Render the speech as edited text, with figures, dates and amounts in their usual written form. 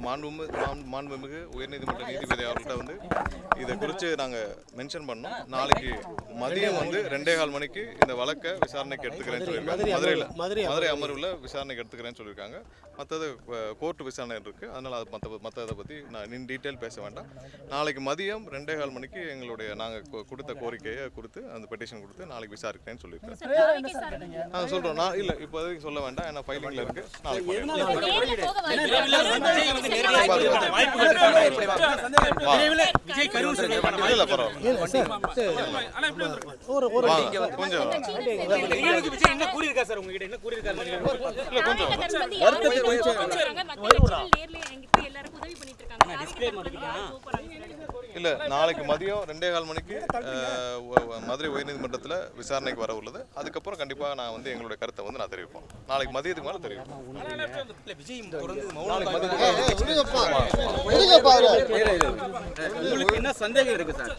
மாண்புமிகு உயர்நீதிமன்ற நீதிபதி அவர்கள்ட்ட வந்து இதை குறித்து நாங்கள் மென்ஷன் பண்ணோம். நாளைக்கு மதியம் வந்து 2:15 மணிக்கு இந்த வழக்கை விசாரணைக்கு எடுத்துக்கிறேன்னு சொல்லியிருக்காங்க. மதுரை அமர்வில் விசாரணைக்கு எடுத்துக்கிறேன்னு சொல்லியிருக்காங்க. மற்றது கோர்ட்டு விசாரணை இருக்குது. அதனால் அது மற்றதை பற்றி நான் டீட்டெயில் பேச வேண்டாம். நாளைக்கு மதியம் 2:15 மணிக்கு எங்களுடைய நாங்கள் கொடுத்த கோரிக்கையை கொடுத்து அந்த பெட்டிஷன் கொடுத்து நாளைக்கு விசாரிக்கிறேன்னு சொல்லியிருக்காங்க. நாங்கள் சொல்கிறோம். நான் இல்லை இப்போதைக்கு சொல்ல வேண்டாம், ஏன்னா ஃபைலிங்கில் இருக்குது. நாளைக்கு இல்ல நாளைக்கு மதியம் 2:15 மணிக்கு மதுரை உயர்நீதிமன்றத்தில் விசாரணைக்கு வர உள்ளது. அதுக்கப்புறம் கண்டிப்பாக நான் வந்து எங்களுடைய கருத்தை வந்து நான் தெரிவிப்போம். நாளைக்கு மதியத்துக்கு மேலே தெரியும். என்ன சந்தேகம் இருக்கு சார்?